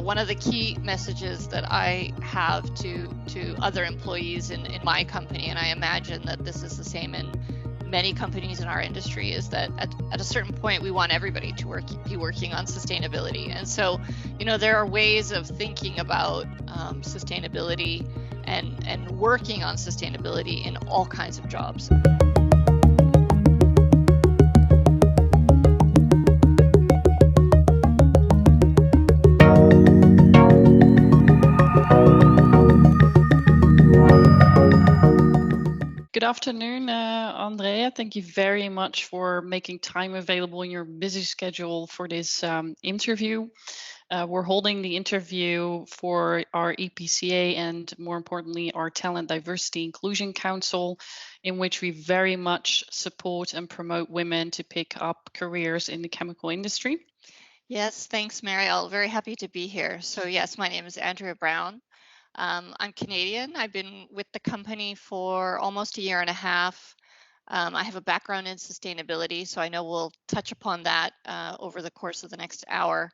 one of the key messages that I have to other employees in my company, and I imagine that this is the same in many companies in our industry, is that at a certain point we want everybody to be working on sustainability. And so, there are ways of thinking about sustainability and working on sustainability in all kinds of jobs. Good afternoon, Andrea. Thank you very much for making time available in your busy schedule for this interview. We're holding the interview for our EPCA and, more importantly, our Talent Diversity Inclusion Council, in which we very much support and promote women to pick up careers in the chemical industry. Yes, thanks, Marielle. Very happy to be here. So yes, my name is Andrea Brown. I'm Canadian. I've been with the company for almost a year and a half. I have a background in sustainability, so I know we'll touch upon that over the course of the next hour.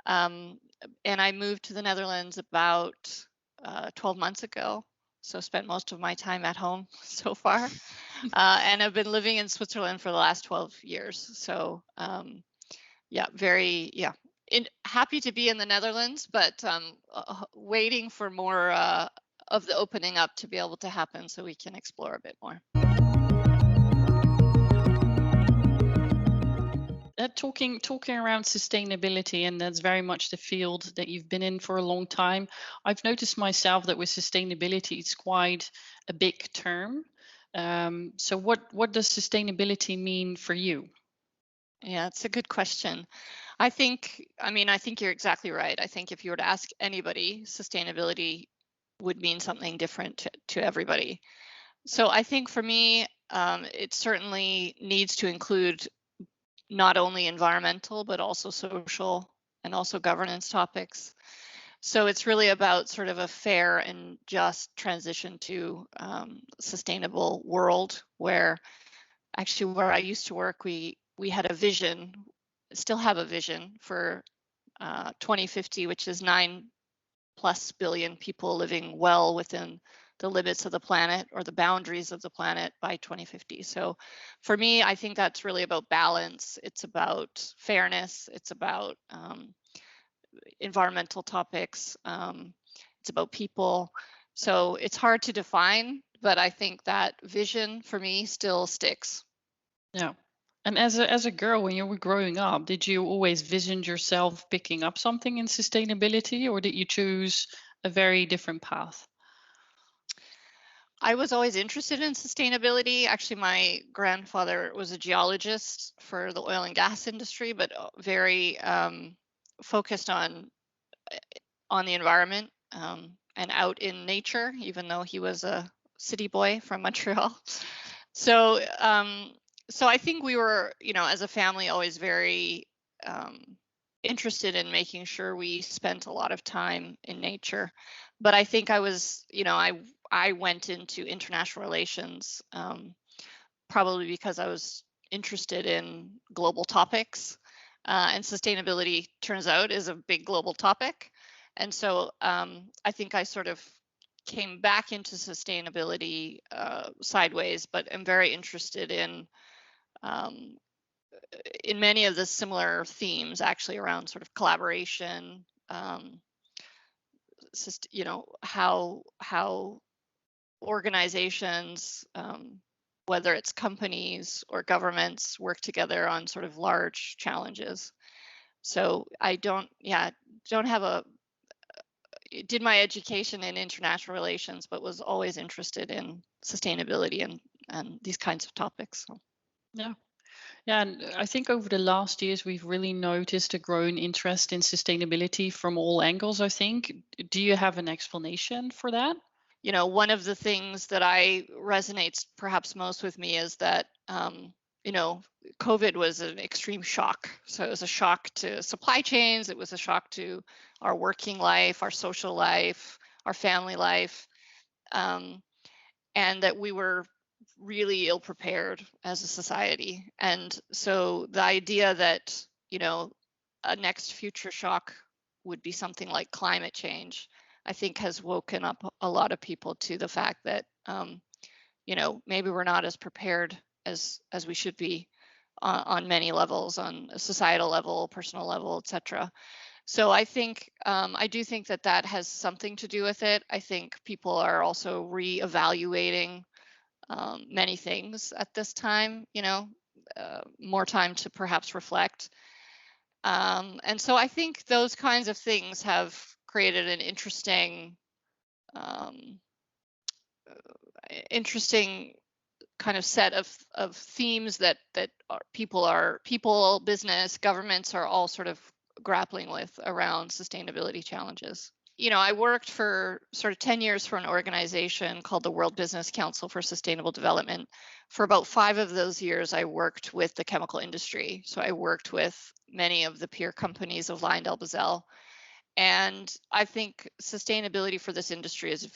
And I moved to the Netherlands about 12 months ago, so spent most of my time at home so far. And I've been living in Switzerland for the last 12 years. So happy to be in the Netherlands, but waiting for more of the opening up to be able to happen so we can explore a bit more. Talking around sustainability, and that's very much the field that you've been in for a long time. I've noticed myself that with sustainability, it's quite a big term. So what does sustainability mean for you? Yeah, it's a good question. I think you're exactly right. I think if you were to ask anybody, sustainability would mean something different to everybody. So I think for me, it certainly needs to include not only environmental, but also social and also governance topics. So it's really about sort of a fair and just transition to sustainable world where I used to work, we had a vision, still have a vision for 2050, which is 9+ billion people living well within the limits of the planet or the boundaries of the planet by 2050. So for me, I think that's really about balance. It's about fairness. It's about environmental topics. It's about people. So it's hard to define, but I think that vision for me still sticks. Yeah. And as a girl, when you were growing up, did you always vision yourself picking up something in sustainability, or did you choose a very different path? I was always interested in sustainability. Actually, my grandfather was a geologist for the oil and gas industry, but very focused on the environment and out in nature, even though he was a city boy from Montreal. So, so I think we were, as a family, always very interested in making sure we spent a lot of time in nature. But I think I was, I went into international relations probably because I was interested in global topics. And sustainability, turns out, is a big global topic. And so I think I sort of came back into sustainability sideways, but am very interested in many of the similar themes, actually, around sort of collaboration, how organizations, whether it's companies or governments, work together on sort of large challenges. So I did my education in international relations, but was always interested in sustainability and these kinds of topics. So. Yeah. Yeah, and I think over the last years, we've really noticed a growing interest in sustainability from all angles, I think. Do you have an explanation for that? One of the things that resonates perhaps most with me is that, COVID was an extreme shock. So it was a shock to supply chains. It was a shock to our working life, our social life, our family life, and that we were really ill prepared as a society. And so the idea that, a next future shock would be something like climate change, I think has woken up a lot of people to the fact that, maybe we're not as prepared as we should be on many levels, on a societal level, personal level, etc. So I do think that that has something to do with it. I think people are also reevaluating many things at this time, more time to perhaps reflect. And so I think those kinds of things have created an um, interesting kind of set of themes that people, business, governments are all sort of grappling with around sustainability challenges. I worked for sort of 10 years for an organization called the World Business Council for Sustainable Development. For about 5 of those years, I worked with the chemical industry. So I worked with many of the peer companies of LyondellBasell. And I think sustainability for this industry is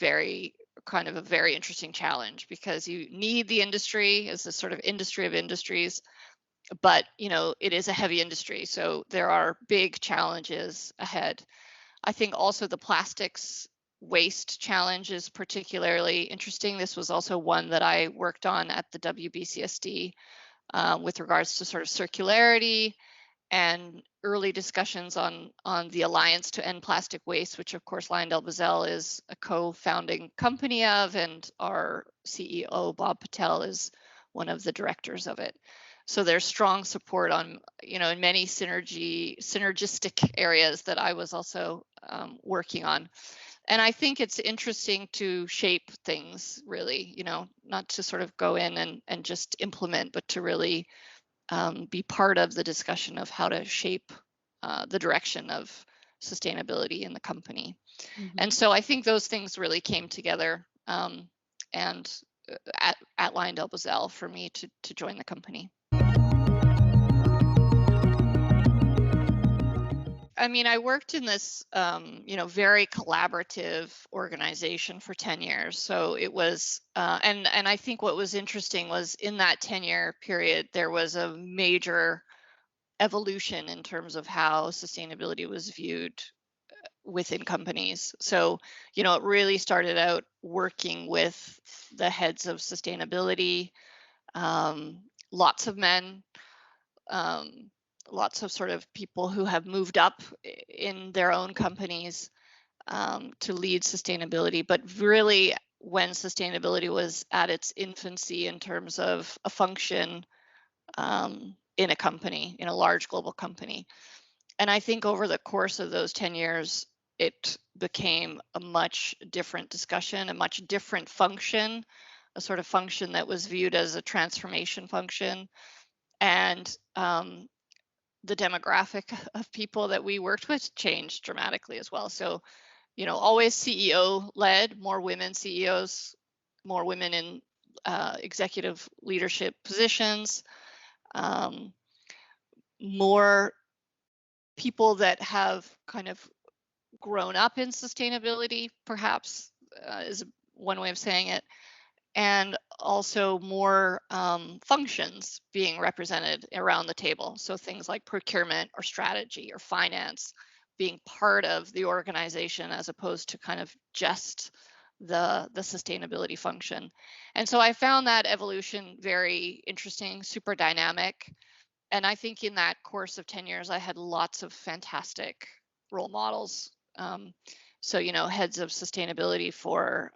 kind of a very interesting challenge, because you need the industry as a sort of industry of industries, but it is a heavy industry, so there are big challenges ahead. I think also the plastics waste challenge is particularly interesting. This was also one that I worked on at the WBCSD, with regards to sort of circularity and early discussions on the Alliance to End Plastic Waste, which of course LyondellBasell is a co-founding company of, and our CEO Bob Patel is one of the directors of it. So there's strong support on, in many synergistic areas that I was also working on. And I think it's interesting to shape things, really, not to sort of go in and just implement, but to really be part of the discussion of how to shape the direction of sustainability in the company. And Mhm. so I think those things really came together, and at LyondellBasell for me to join the company. I mean, I worked in this, very collaborative organization for 10 years. So it was, and I think what was interesting was in that 10-year period, there was a major evolution in terms of how sustainability was viewed within companies. So, it really started out working with the heads of sustainability, um, lots of men, um, lots of sort of people who have moved up in their own companies to lead sustainability, but really when sustainability was at its infancy in terms of a function in a company, in a large global company. And I think over the course of those 10 years, it became a much different discussion, a much different function, a sort of function that was viewed as a transformation function. And the demographic of people that we worked with changed dramatically as well. So, always CEO led, more women CEOs, more women in executive leadership positions, um, more people that have kind of grown up in sustainability, perhaps, is one way of saying it, and also more functions being represented around the table. So things like procurement or strategy or finance being part of the organization as opposed to kind of just the sustainability function. And so I found that evolution very interesting, super dynamic. And I think in that course of 10 years, I had lots of fantastic role models. So, heads of sustainability for,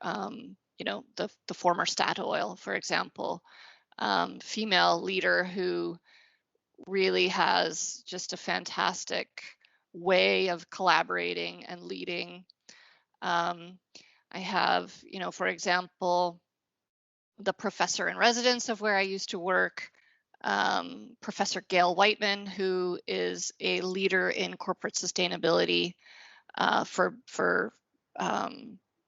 the former Statoil, for example, female leader who really has just a fantastic way of collaborating and leading. Um, I have, for example, the professor in residence of where I used to work, Professor Gail Whiteman, who is a leader in corporate sustainability um,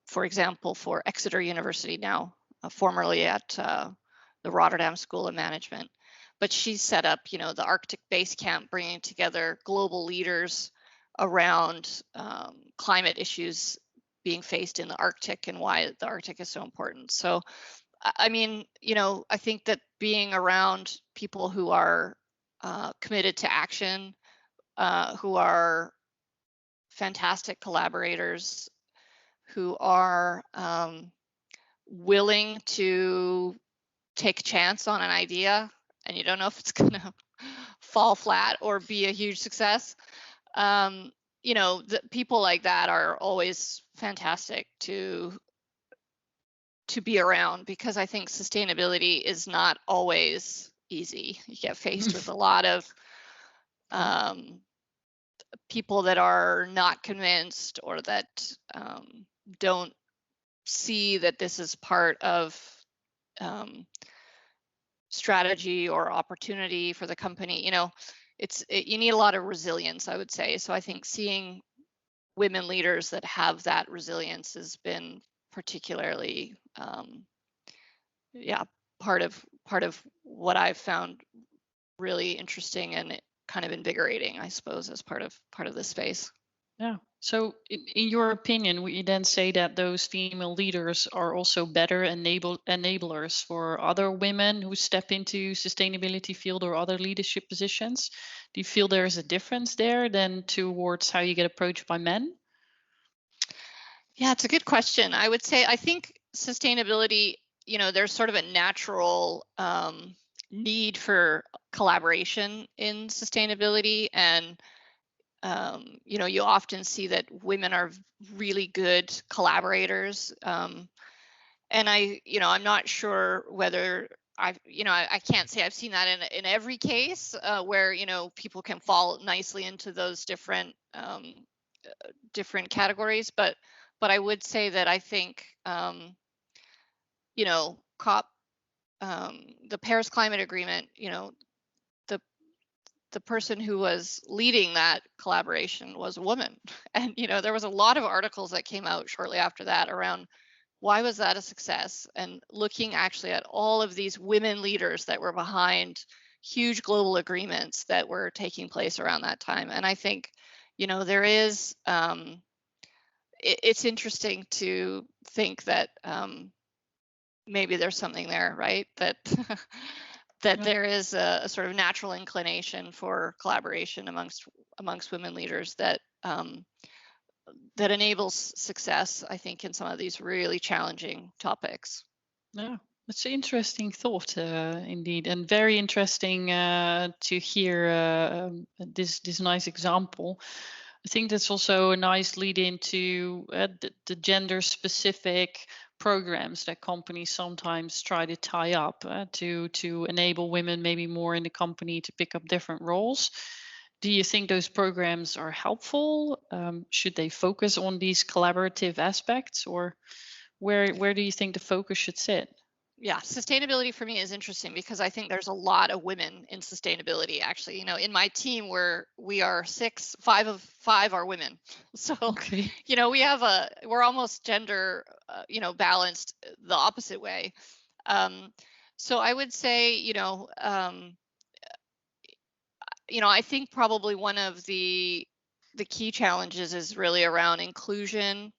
for example, for Exeter University now, formerly at the Rotterdam School of Management. But she set up, the Arctic Base Camp, bringing together global leaders around climate issues being faced in the Arctic and why the Arctic is so important. So I mean, I think that being around people who are committed to action, who are fantastic collaborators who are willing to take a chance on an idea, and you don't know if it's going to fall flat or be a huge success. um, the people like that are always fantastic to be around, because I think sustainability is not always easy. You get faced with a lot of Yeah. um, people that are not convinced, or that don't see that this is part of um, strategy or opportunity for the company. You need a lot of resilience, I would say. So I think seeing women leaders that have that resilience has been particularly, yeah, part of what I've found really interesting and kind of invigorating, I suppose, as part of this space. Yeah. So, in your opinion, would you then say that those female leaders are also better enablers for other women who step into sustainability field or other leadership positions? Do you feel there's a difference there than towards how you get approached by men? Yeah, it's a good question. I would say I think sustainability, there's sort of a natural need for collaboration in sustainability. And you often see that women are really good collaborators. And I'm not sure whether I can't say I've seen that in every case, where people can fall nicely into those different categories. But I would say that I think, COP, the Paris Climate Agreement, the the person who was leading that collaboration was a woman. And there was a lot of articles that came out shortly after that around why was that a success, and looking actually at all of these women leaders that were behind huge global agreements that were taking place around that time. And I think, there is, it's interesting to think that, maybe there's something there, right? That that Yeah. there is a sort of natural inclination for collaboration amongst women leaders that enables success, I think, in some of these really challenging topics. Yeah, it's an interesting thought, indeed, and very interesting to hear this nice example. I think that's also a nice lead into the gender specific programs that companies sometimes try to tie up to enable women maybe more in the company to pick up different roles. Do you think those programs are helpful? Should they focus on these collaborative aspects, or where do you think the focus should sit? Yeah, sustainability for me is interesting because I think there's a lot of women in sustainability. Actually, in my team, where we are six, five of five are women. So, Okay. we're almost gender, balanced, the opposite way. Um, so I would say, I think probably one of the key challenges is really around inclusion,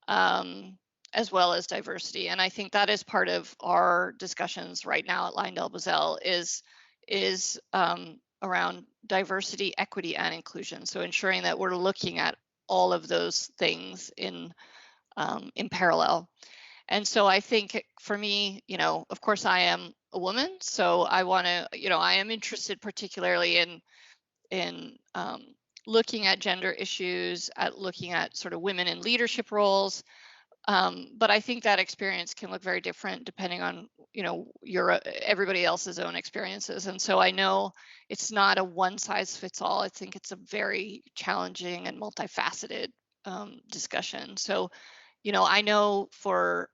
um, as well as diversity. And I think that is part of our discussions right now at LyondellBasell is around diversity, equity, and inclusion. So ensuring that we're looking at all of those things in parallel. And so I think for me, of course, I am a woman, so I want to, I am interested particularly in looking at gender issues, at looking at sort of women in leadership roles. But I think that experience can look very different depending on, your everybody else's own experiences. And so I know it's not a one size fits all. I think it's a very challenging and multifaceted discussion. So, I know for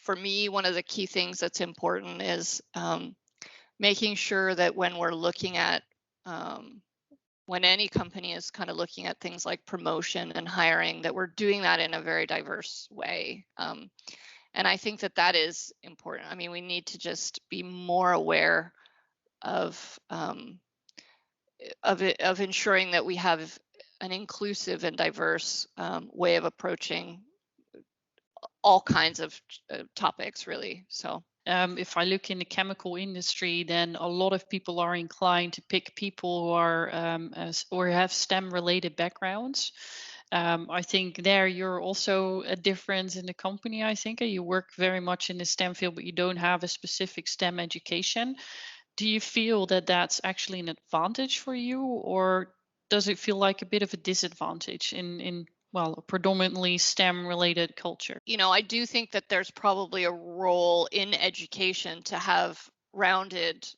me, one of the key things that's important is making sure that when we're looking at when any company is kind of looking at things like promotion and hiring, that we're doing that in a very diverse way. And I think that that is important. I mean, we need to just be more aware of of ensuring that we have an inclusive and diverse way of approaching all kinds of topics, really. So If I look in the chemical industry, then a lot of people are inclined to pick people who are or have STEM related backgrounds. I think there you're also a difference in the company. I think you work very much in the STEM field, but you don't have a specific STEM education. Do you feel that that's actually an advantage for you, or does it feel like a bit of a disadvantage in well, a predominantly STEM related culture? I do think that there's probably a role in education to have rounded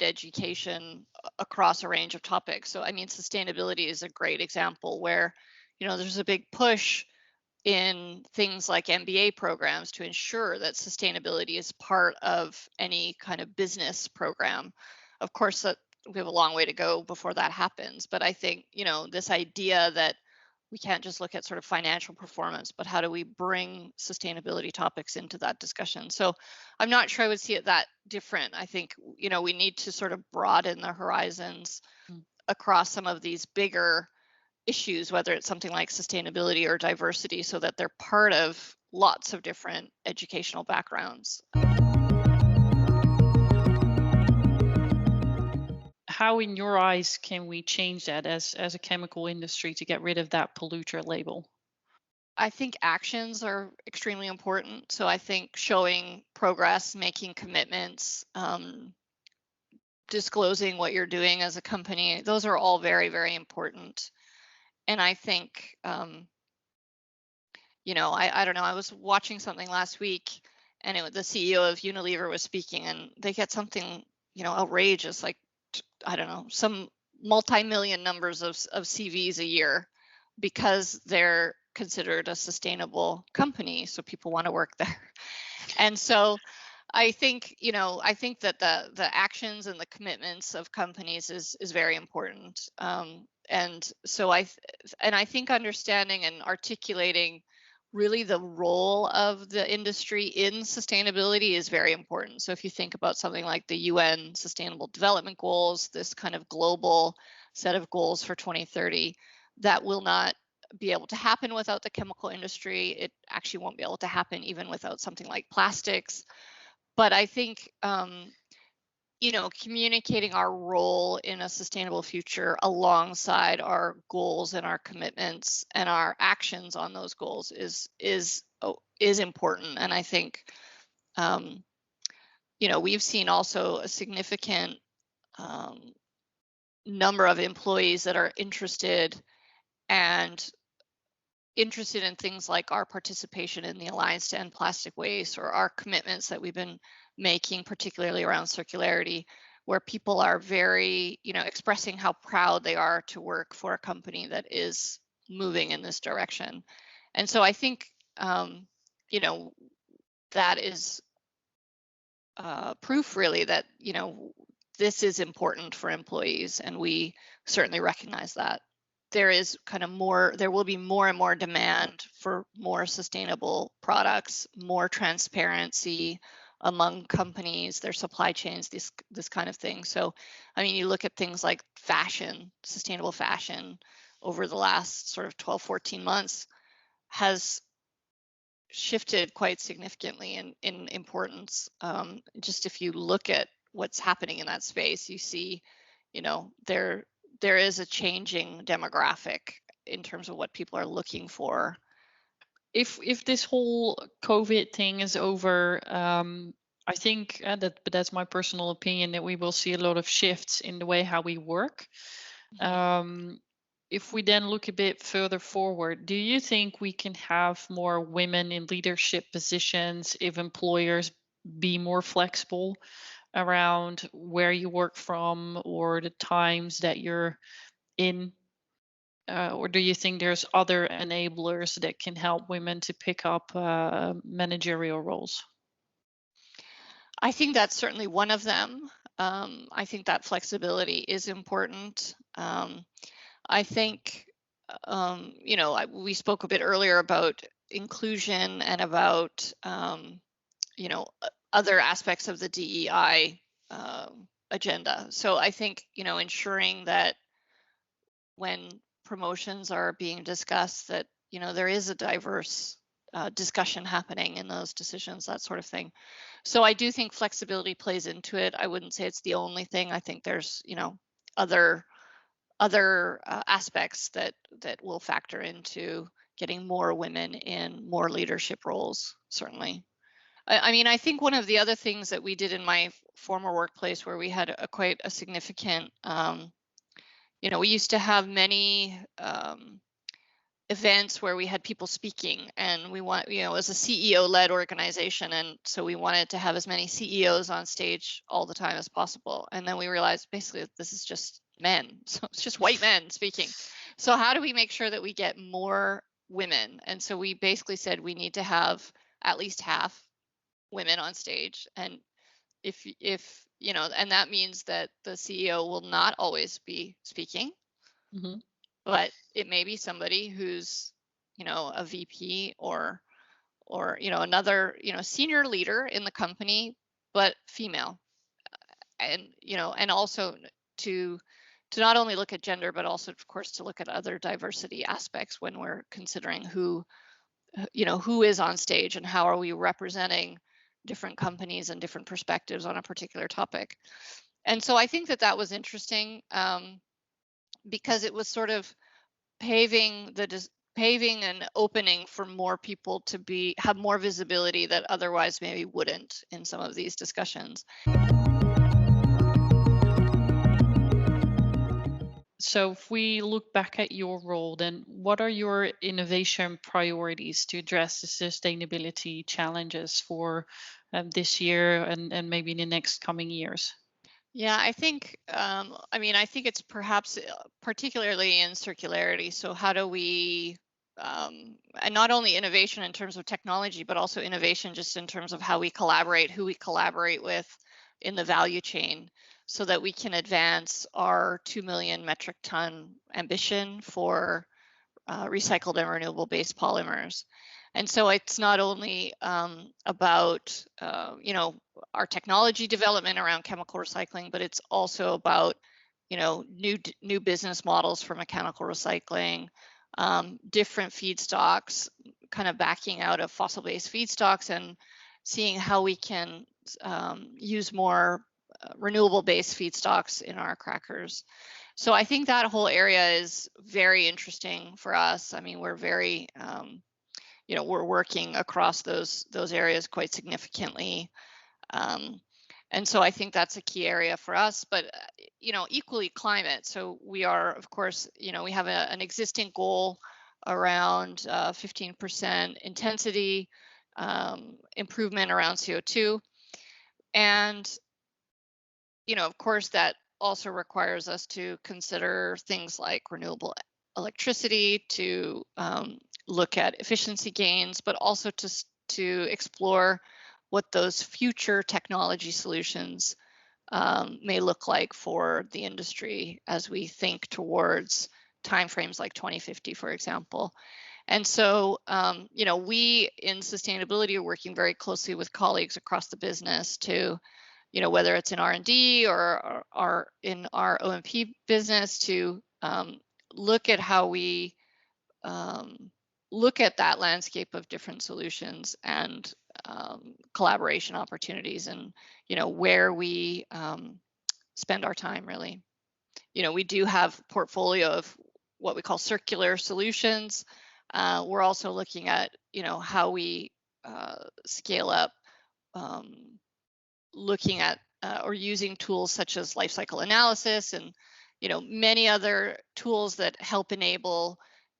education across a range of topics. So, I mean, sustainability is a great example where, there's a big push in things like MBA programs to ensure that sustainability is part of any kind of business program. Of course, that we have a long way to go before that happens, but I think, this idea that we can't just look at sort of financial performance, but how do we bring sustainability topics into that discussion? So I'm not sure I would see it that different. I think, we need to sort of broaden the horizons Mm. across some of these bigger issues, whether it's something like sustainability or diversity, so that they're part of lots of different educational backgrounds. How, in your eyes, can we change that as a chemical industry to get rid of that polluter label? I think actions are extremely important. So I think showing progress, making commitments, disclosing what you're doing as a company, those are all very, very important. And I think, I don't know, I was watching something last week and the CEO of Unilever was speaking and they get something, outrageous, like, I don't know, some multi-million numbers of CVs a year because they're considered a sustainable company. So people want to work there. And so I think that the actions and the commitments of companies is very important. And so I think understanding and articulating really the role of the industry in sustainability is very important. So if you think about something like the UN Sustainable Development Goals, this kind of global set of goals for 2030, that will not be able to happen without the chemical industry. It actually won't be able to happen even without something like plastics. But I think, communicating our role in a sustainable future alongside our goals and our commitments and our actions on those goals is important. And I think, um, we've seen also a significant um, number of employees that are and interested in things like our participation in the Alliance to End Plastic Waste or our commitments that we've been making, particularly around circularity, where people are very, expressing how proud they are to work for a company that is moving in this direction. And so I think, you know, that is proof really that, this is important for employees, and we certainly recognize that. There will be more and more demand for more sustainable products, more transparency among companies, their supply chains, this kind of thing. So, I mean, you look at things like fashion, sustainable fashion over the last sort of 12, 14 months has shifted quite significantly in importance. Just if you look at what's happening in that space, you see, there is a changing demographic in terms of what people are looking for. If this whole COVID thing is over, I think but that's my personal opinion, that we will see a lot of shifts in the way how we work. Mhm. Um, if we then look a bit further forward, do you think we can have more women in leadership positions if employers be more flexible around where you work from or the times that you're in? Or do you think there's other enablers that can help women to pick up managerial roles? I think that's certainly one of them. I think that flexibility is important. I think, we spoke a bit earlier about inclusion and about, other aspects of the DEI agenda. So I think, ensuring that when promotions are being discussed, that, there is a diverse discussion happening in those decisions, that sort of thing. So I do think flexibility plays into it. I wouldn't say it's the only thing. I think there's, other other aspects that will factor into getting more women in more leadership roles, certainly. I mean, I think one of the other things that we did in my former workplace, where we had a quite a significant, we used to have many events where we had people speaking, and we want, it was a CEO led organization, and so we wanted to have as many CEOs on stage all the time as possible. And then we realized basically this is just men, so it's just white men speaking. So how do we make sure that we get more women? And so we basically said we need to have at least half women on stage. And if and that means that the CEO will not always be speaking, Mhm. but it may be somebody who's, a VP, or another, senior leader in the company, but female. And and also to not only look at gender, but also of course to look at other diversity aspects when we're considering who is on stage and how are we representing different companies and different perspectives on a particular topic. And so I think that that was interesting, because it was sort of paving an opening for more people to have more visibility that otherwise maybe wouldn't in some of these discussions. So, if we look back at your role, then what are your innovation priorities to address the sustainability challenges for this year and maybe in the next coming years? Yeah, I think, I mean, I think it's perhaps particularly in circularity. So, how do we, and not only innovation in terms of technology, but also innovation just in terms of how we collaborate, who we collaborate with in the value chain, so that we can advance our 2 million metric ton ambition for recycled and renewable based polymers. And so it's not only about our technology development around chemical recycling, but it's also about new business models for mechanical recycling, different feedstocks, kind of backing out of fossil based feedstocks and seeing how we can use more renewable based feedstocks in our crackers. So I think that whole area is very interesting for us. I mean, we're very, we're working across those areas quite significantly. Um, and so I think that's a key area for us, but equally climate. So we are, of course, we have an existing goal around 15% intensity improvement around CO2. And of course, that also requires us to consider things like renewable electricity, to look at efficiency gains, but also to explore what those future technology solutions may look like for the industry as we think towards timeframes like 2050, for example. And so, we in sustainability are working very closely with colleagues across the business to whether it's in R&D or in our O&P business, to look at how we look at that landscape of different solutions and collaboration opportunities, and where we spend our time, really. We do have a portfolio of what we call circular solutions. We're also looking at how we scale up, looking at or using tools such as life cycle analysis, and many other tools that help enable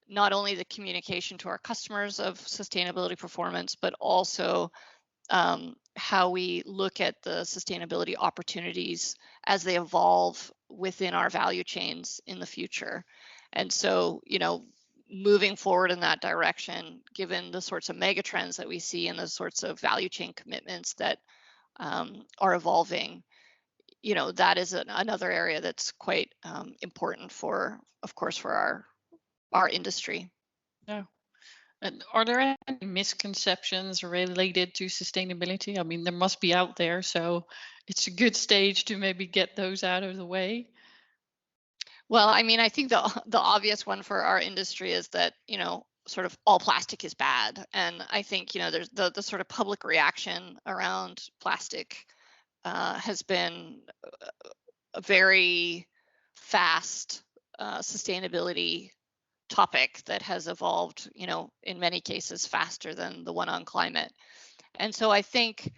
not only the communication to our customers of sustainability performance, but also how we look at the sustainability opportunities as they evolve within our value chains in the future. And so, moving forward in that direction, given the sorts of megatrends that we see and the sorts of value chain commitments that are evolving, that is another area that's quite important for, of course, for our industry. Yeah. And are there any misconceptions related to sustainability? I mean, there must be out there, so it's a good stage to maybe get those out of the way. Well, I mean, I think the obvious one for our industry is that sort of all plastic is bad, and I think there's the sort of public reaction around plastic has been a very fast, sustainability topic that has evolved, in many cases faster than the one on climate. And so I think,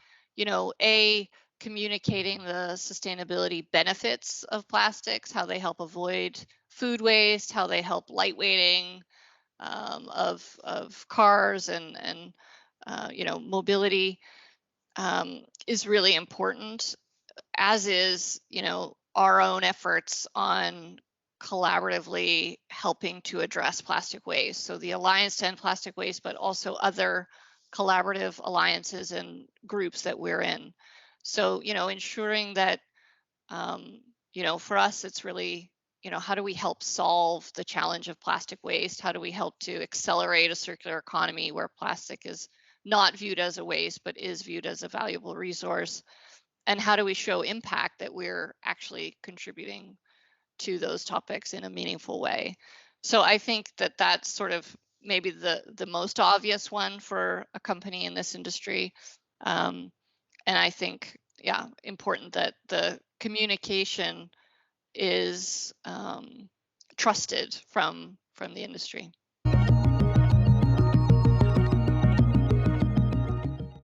communicating the sustainability benefits of plastics, how they help avoid food waste, how they help lightweighting of cars and mobility is really important, as is, our own efforts on collaboratively helping to address plastic waste. So the Alliance to End Plastic Waste, but also other collaborative alliances and groups that we're in. So, ensuring that, um, for us, it's really, how do we help solve the challenge of plastic waste? How do we help to accelerate a circular economy where plastic is not viewed as a waste, but is viewed as a valuable resource? And how do we show impact that we're actually contributing to those topics in a meaningful way? So I think that that's sort of maybe the most obvious one for a company in this industry. Um, and I think, yeah, important that the communication is trusted from the industry.